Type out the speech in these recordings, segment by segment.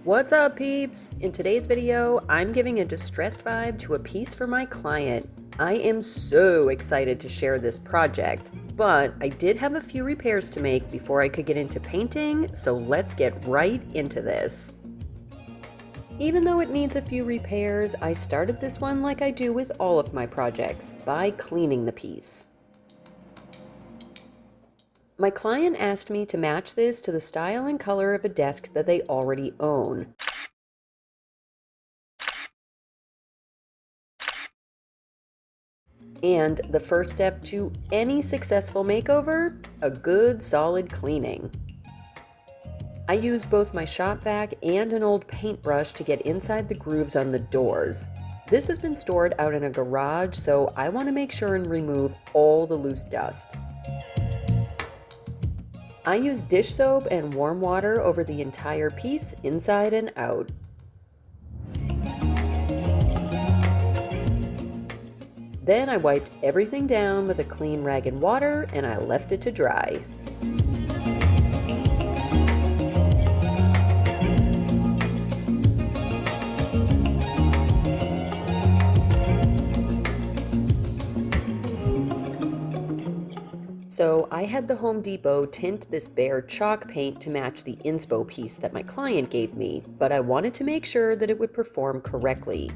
What's up, peeps? In today's video, I'm giving a distressed vibe to a piece for my client. I am so excited to share this project, but I did have a few repairs to make before I could get into painting, so let's get right into this. Even though it needs a few repairs, I started this one like I do with all of my projects, by cleaning the piece. My client asked me to match this to the style and color of a desk that they already own. And the first step to any successful makeover, a good solid cleaning. I used both my shop vac and an old paintbrush to get inside the grooves on the doors. This has been stored out in a garage, so I want to make sure and remove all the loose dust. I use dish soap and warm water over the entire piece, inside and out. Then I wiped everything down with a clean rag and water, and I left it to dry. So I had the Home Depot tint this bare chalk paint to match the inspo piece that my client gave me, but I wanted to make sure that it would perform correctly.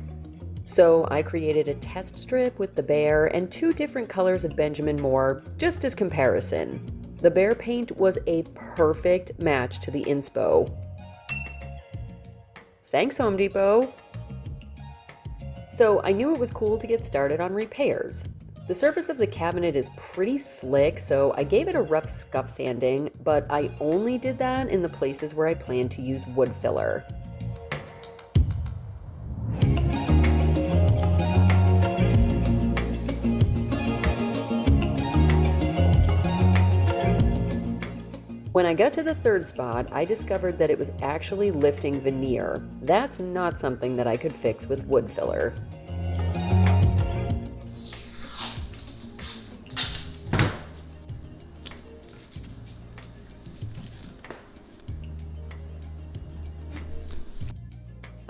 So I created a test strip with the bare and two different colors of Benjamin Moore, just as comparison. The bare paint was a perfect match to the inspo. Thanks, Home Depot! So I knew it was cool to get started on repairs. The surface of the cabinet is pretty slick, so I gave it a rough scuff sanding, but I only did that in the places where I plan to use wood filler. When I got to the third spot, I discovered that it was actually lifting veneer. That's not something that I could fix with wood filler.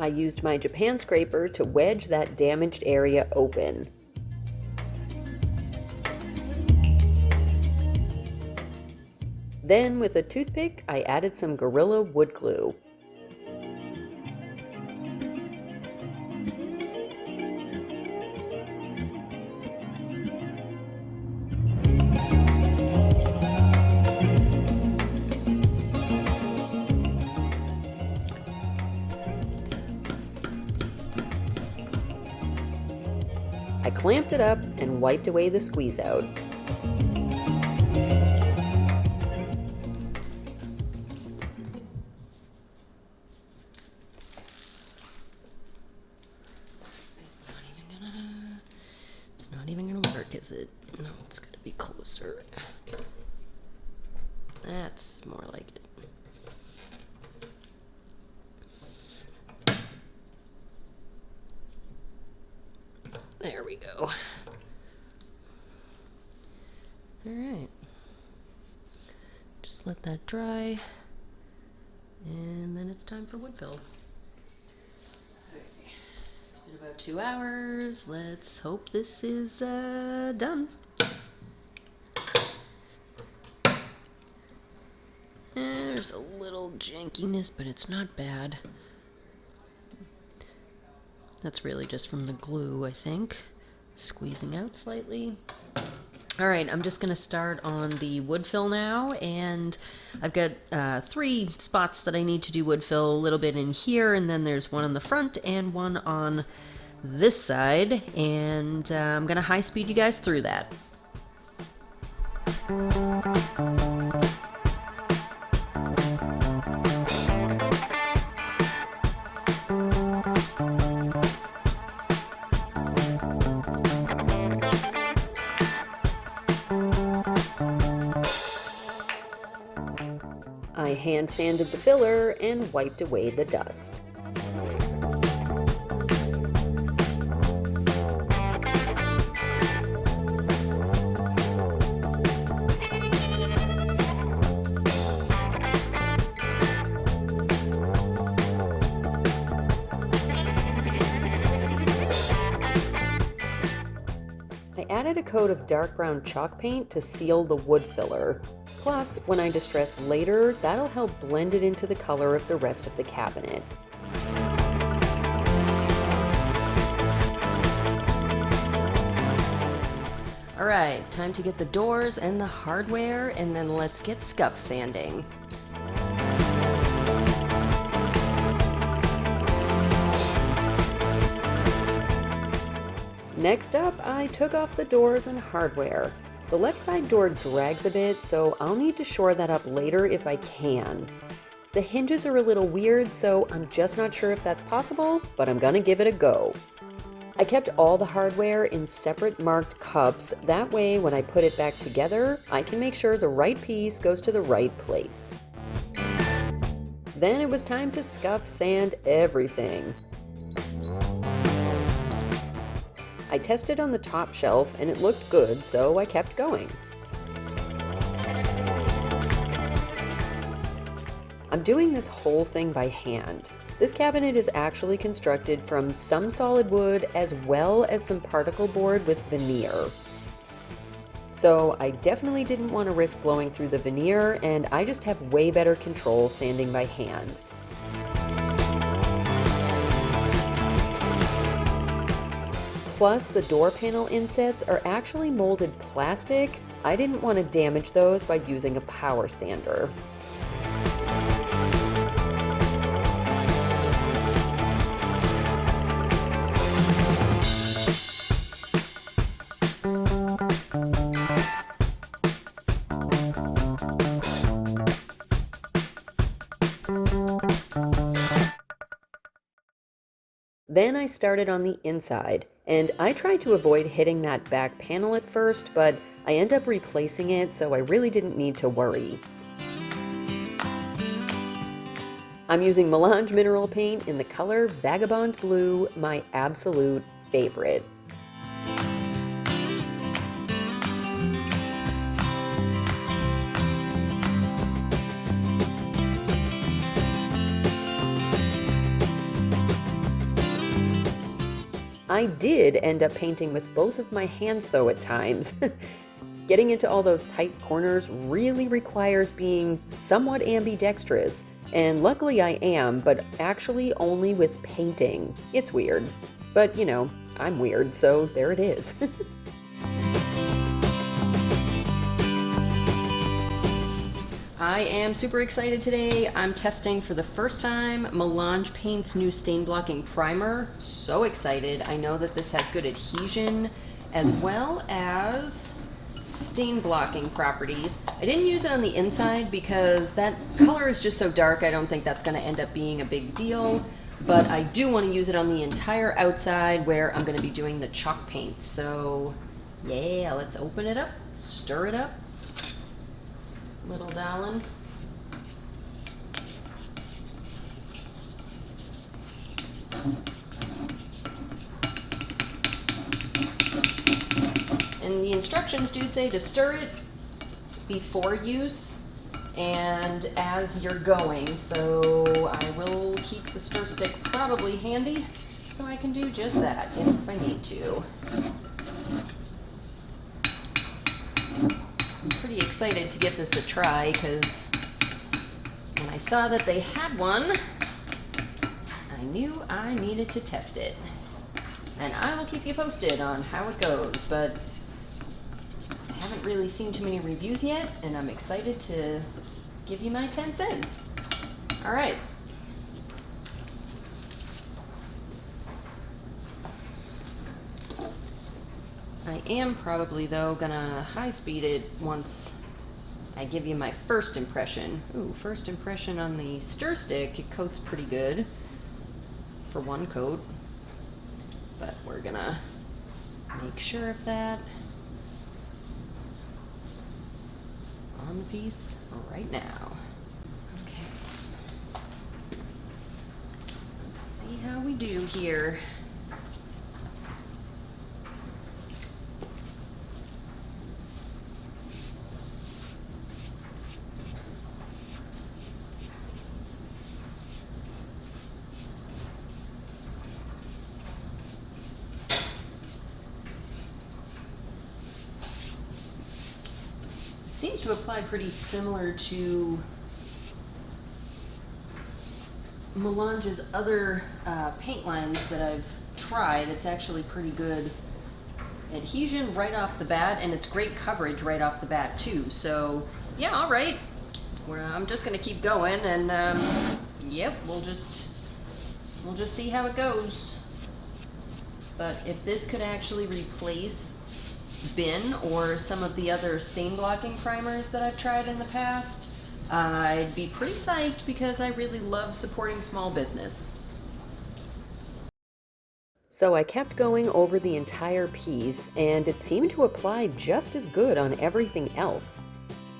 I used my Japan scraper to wedge that damaged area open. Then, with a toothpick, I added some Gorilla wood glue. I clamped it up and wiped away the squeeze out. It's not even gonna work, is it? No, it's gonna be closer. That's more like it. There we go. Alright. Just let that dry. And then it's time for wood fill. Okay. It's been about 2 hours. Let's hope this is done. There's a little jankiness, but it's not bad. That's really just from the glue, I think. Squeezing out slightly. All right, I'm just gonna start on the wood fill now, and I've got 3 spots that I need to do wood fill, a little bit in here, and then there's one on the front and one on this side, and I'm gonna high speed you guys through that. I hand sanded the filler and wiped away the dust. added a coat of dark brown chalk paint to seal the wood filler. Plus, when I distress later, that'll help blend it into the color of the rest of the cabinet. Alright, time to get the doors and the hardware, and then let's get scuff sanding. Next up, I took off the doors and hardware. The left side door drags a bit, so I'll need to shore that up later if I can. The hinges are a little weird, so I'm just not sure if that's possible, but I'm gonna give it a go. I kept all the hardware in separate marked cups. That way, when I put it back together, I can make sure the right piece goes to the right place. Then it was time to scuff sand everything. I tested on the top shelf and it looked good, so I kept going. I'm doing this whole thing by hand. This cabinet is actually constructed from some solid wood as well as some particle board with veneer. So I definitely didn't want to risk blowing through the veneer, and I just have way better control sanding by hand. Plus, the door panel insets are actually molded plastic. I didn't want to damage those by using a power sander. Then I started on the inside, and I tried to avoid hitting that back panel at first, but I end up replacing it, so I really didn't need to worry. I'm using Melange mineral paint in the color Vagabond Blue, my absolute favorite. I did end up painting with both of my hands though at times. Getting into all those tight corners really requires being somewhat ambidextrous, and luckily I am, but actually only with painting. It's weird, but you know, I'm weird, so there it is. I am super excited today. I'm testing for the first time Melange Paint's new stain blocking primer. So excited. I know that this has good adhesion as well as stain blocking properties. I didn't use it on the inside because that color is just so dark. I don't think that's going to end up being a big deal, but I do want to use it on the entire outside where I'm going to be doing the chalk paint. So yeah, let's open it up, stir it up. Little darling. And the instructions do say to stir it before use and as you're going, so I will keep the stir stick probably handy so I can do just that if I need to. I'm pretty excited to give this a try because when I saw that they had one, I knew I needed to test it. And I will keep you posted on how it goes, but I haven't really seen too many reviews yet, and I'm excited to give you my 10 cents. All right. I am probably, though, gonna high speed it once I give you my first impression. Ooh, first impression on the stir stick. It coats pretty good for one coat, but we're gonna make sure of that on the piece right now. Okay. Let's see how we do here. seems to apply pretty similar to Melange's other paint lines that I've tried. It's actually pretty good adhesion right off the bat, and it's great coverage right off the bat too. So yeah, all right. I'm just gonna keep going, and yep, we'll just see how it goes. But if this could actually replace Bin or some of the other stain blocking primers that I've tried in the past, I'd be pretty psyched, because I really love supporting small business. So I kept going over the entire piece, and it seemed to apply just as good on everything else.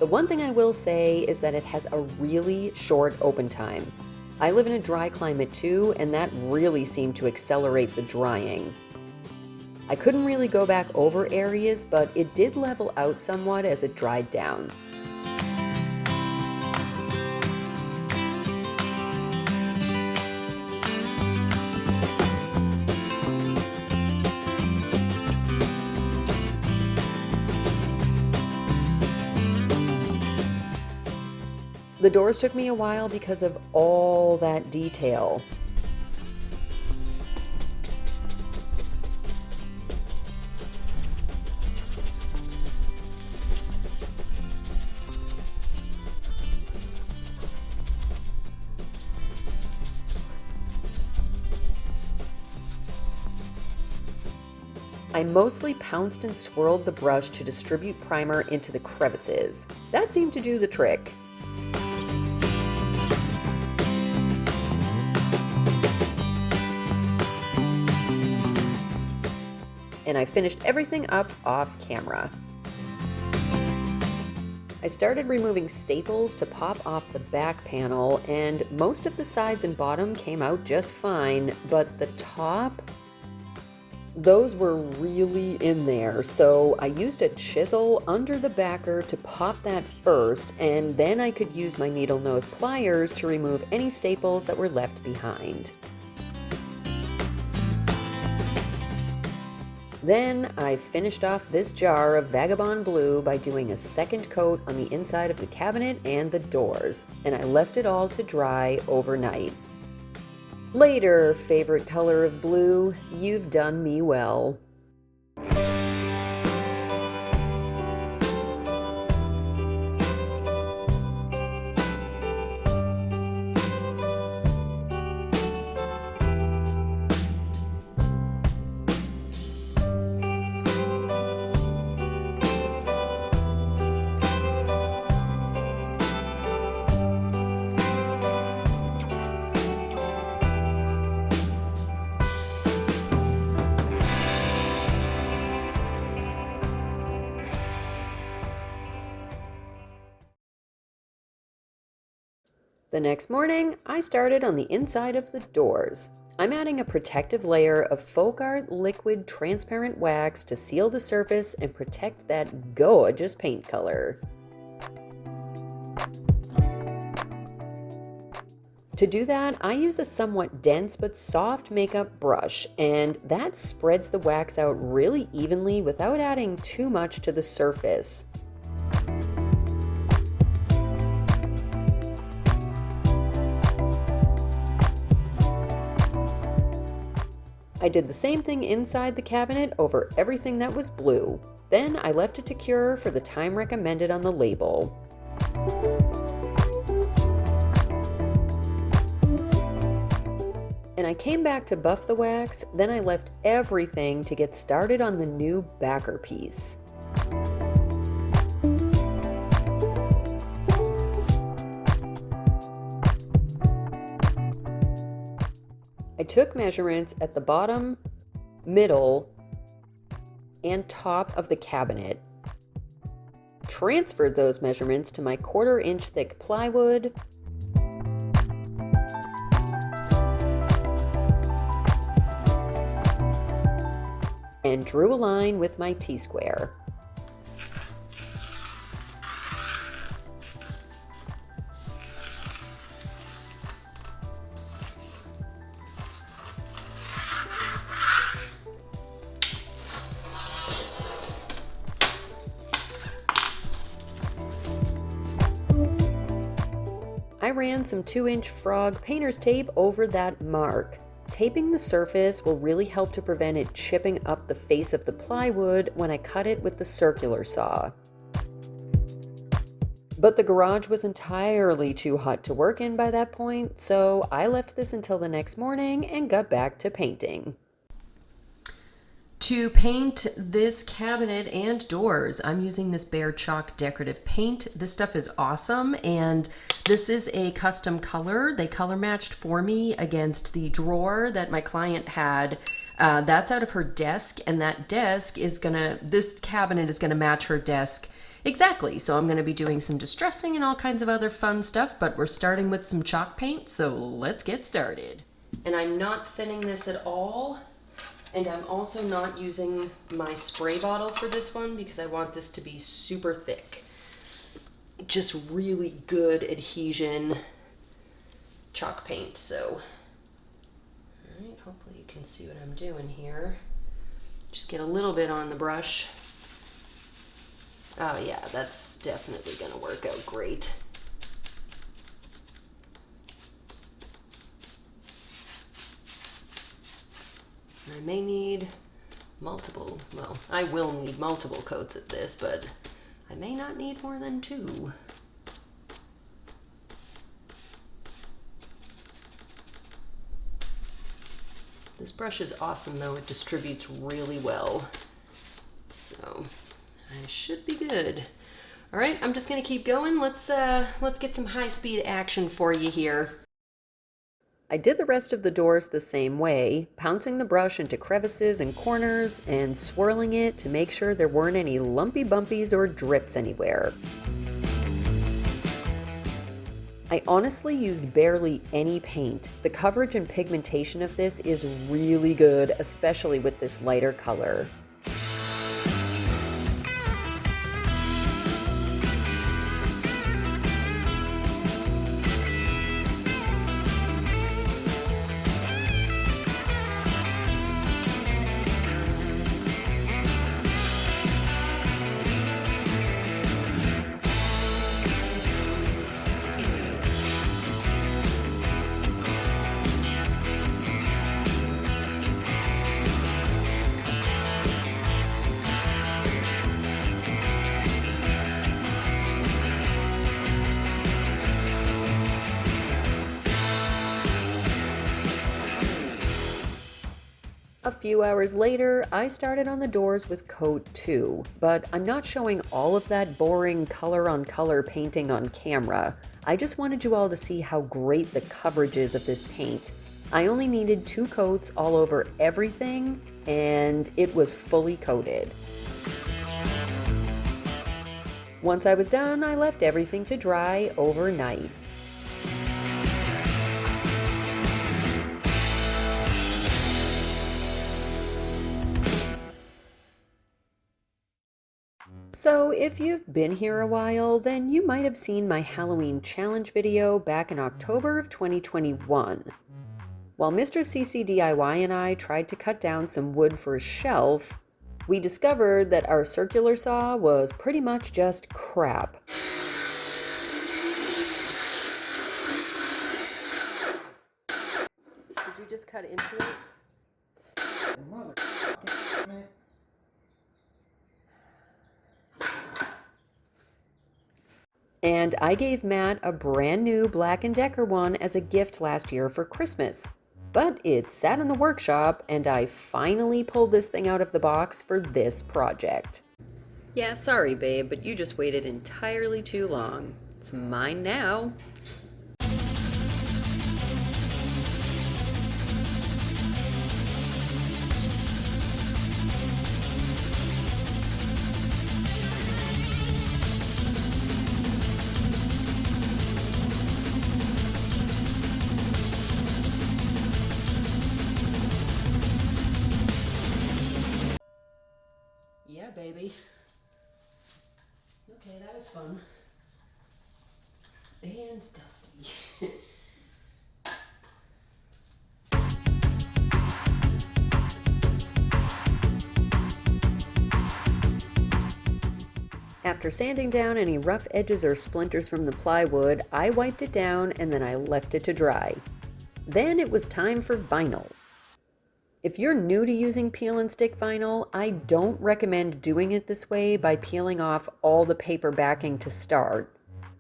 The one thing I will say is that it has a really short open time. I live in a dry climate too, and that really seemed to accelerate the drying. I couldn't really go back over areas, but it did level out somewhat as it dried down. The doors took me a while because of all that detail. I mostly pounced and swirled the brush to distribute primer into the crevices. That seemed to do the trick. And I finished everything up off camera. I started removing staples to pop off the back panel, and most of the sides and bottom came out just fine, but the top, those were really in there. So I used a chisel under the backer to pop that first, and then I could use my needle nose pliers to remove any staples that were left behind. Then I finished off this jar of Vagabond Blue by doing a second coat on the inside of the cabinet and the doors, and I left it all to dry overnight. Later, favorite color of blue, you've done me well. The next morning, I started on the inside of the doors. I'm adding a protective layer of Folk Art liquid transparent wax to seal the surface and protect that gorgeous paint color. To do that, I use a somewhat dense but soft makeup brush, and that spreads the wax out really evenly without adding too much to the surface. I did the same thing inside the cabinet over everything that was blue. Then I left it to cure for the time recommended on the label. And I came back to buff the wax, then I left everything to get started on the new backer piece. I took measurements at the bottom, middle, and top of the cabinet, transferred those measurements to my 1/4 inch thick plywood, and drew a line with my T-square. ran some 2-inch frog painter's tape over that mark. Taping the surface will really help to prevent it chipping up the face of the plywood when I cut it with the circular saw. But the garage was entirely too hot to work in by that point, so I left this until the next morning and got back to painting. To paint this cabinet and doors, I'm using this Behr Chalk decorative paint. This stuff is awesome, and this is a custom color. They color matched for me against the drawer that my client had. That's out of her desk, and that desk is this cabinet is gonna match her desk exactly. So I'm going to be doing some distressing and all kinds of other fun stuff, but we're starting with some chalk paint, so let's get started. And I'm not thinning this at all, and I'm also not using my spray bottle for this one because I want this to be super thick. Just really good adhesion chalk paint. So, all right, hopefully you can see what I'm doing here. Just get a little bit on the brush. Oh yeah, that's definitely gonna work out great. I may need multiple, well, I will need multiple coats of this, but I may not need more than 2. This brush is awesome though, it distributes really well. So I should be good. All right, I'm just gonna keep going. Let's get some high-speed action for you here. I did the rest of the doors the same way, pouncing the brush into crevices and corners and swirling it to make sure there weren't any lumpy bumpies or drips anywhere. I honestly used barely any paint. The coverage and pigmentation of this is really good, especially with this lighter color. A few hours later, I started on the doors with coat 2, but I'm not showing all of that boring color-on-color painting on camera. I just wanted you all to see how great the coverage is of this paint. I only needed 2 coats all over everything, and it was fully coated. Once I was done, I left everything to dry overnight. So if you've been here a while, then you might have seen my Halloween challenge video back in October of 2021. While Mr. CCDIY and I tried to cut down some wood for a shelf, we discovered that our circular saw was pretty much just crap. Did you just cut into it? And I gave Matt a brand new Black & Decker one as a gift last year for Christmas. But it sat in the workshop, and I finally pulled this thing out of the box for this project. Yeah, sorry babe, but you just waited entirely too long. It's mine now. Yeah, baby. Okay, that was fun. And dusty. After sanding down any rough edges or splinters from the plywood, I wiped it down and then I left it to dry. Then it was time for vinyl. If you're new to using peel and stick vinyl, I don't recommend doing it this way by peeling off all the paper backing to start.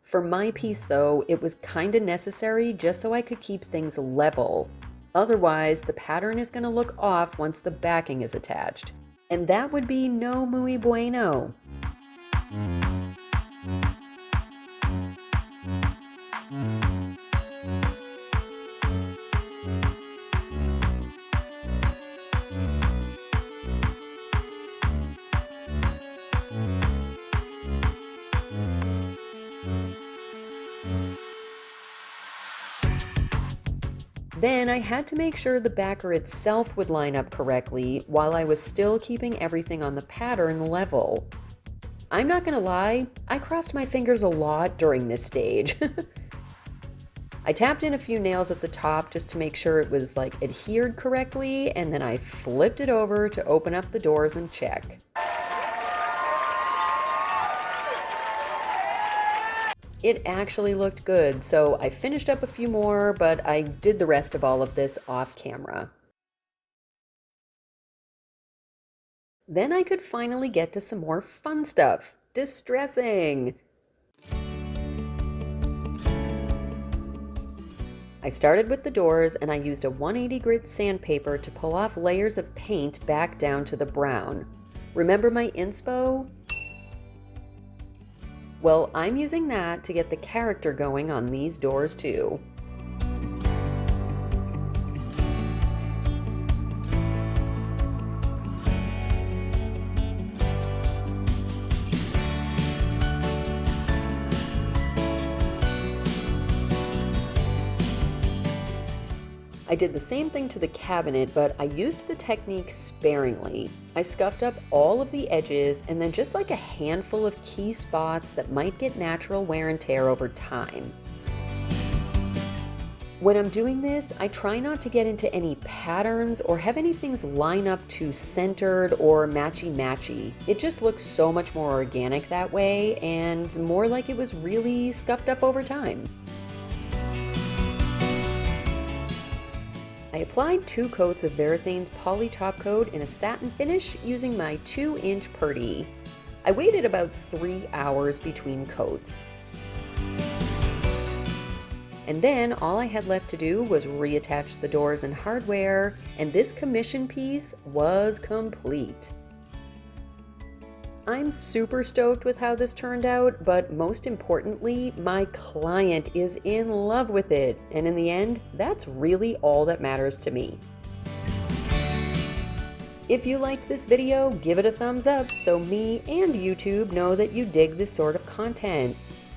For my piece though, it was kinda necessary just so I could keep things level. Otherwise, the pattern is gonna look off once the backing is attached. And that would be no muy bueno. Then I had to make sure the backer itself would line up correctly while I was still keeping everything on the pattern level. I'm not gonna lie, I crossed my fingers a lot during this stage. I tapped in a few nails at the top just to make sure it was adhered correctly, and then I flipped it over to open up the doors and check. It actually looked good, so I finished up a few more, but I did the rest of all of this off camera. Then I could finally get to some more fun stuff. Distressing! I started with the doors and I used a 180 grit sandpaper to pull off layers of paint back down to the brown. Remember my inspo? Well, I'm using that to get the character going on these doors too. I did the same thing to the cabinet, but I used the technique sparingly. I scuffed up all of the edges and then just a handful of key spots that might get natural wear and tear over time. When I'm doing this, I try not to get into any patterns or have any things line up too centered or matchy-matchy. It just looks so much more organic that way and more like it was really scuffed up over time. I applied 2 coats of Varathane's Poly Top Coat in a satin finish using my 2-inch Purdy. I waited about 3 hours between coats. And then all I had left to do was reattach the doors and hardware, and this commission piece was complete. I'm super stoked with how this turned out, but most importantly, my client is in love with it, and in the end, that's really all that matters to me. If you liked this video, give it a thumbs up so me and YouTube know that you dig this sort of content.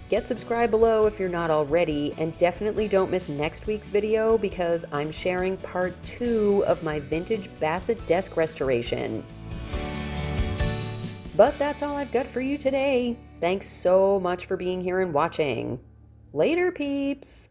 Get subscribed below if you're not already, and definitely don't miss next week's video because I'm sharing part 2 of my vintage Bassett desk restoration. But that's all I've got for you today. Thanks so much for being here and watching. Later, peeps!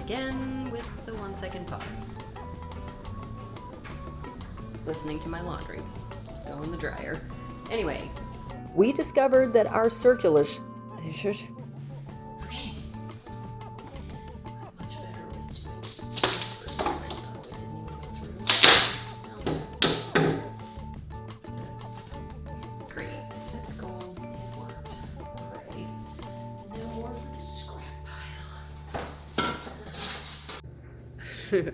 Again with the 1-second pause. Listening to my laundry go in the dryer. Anyway, we discovered that our circular... Okay. Much better with doing it first. Oh, it didn't even go through. That's great. That's going. It worked. Great. And now more for the scrap pile.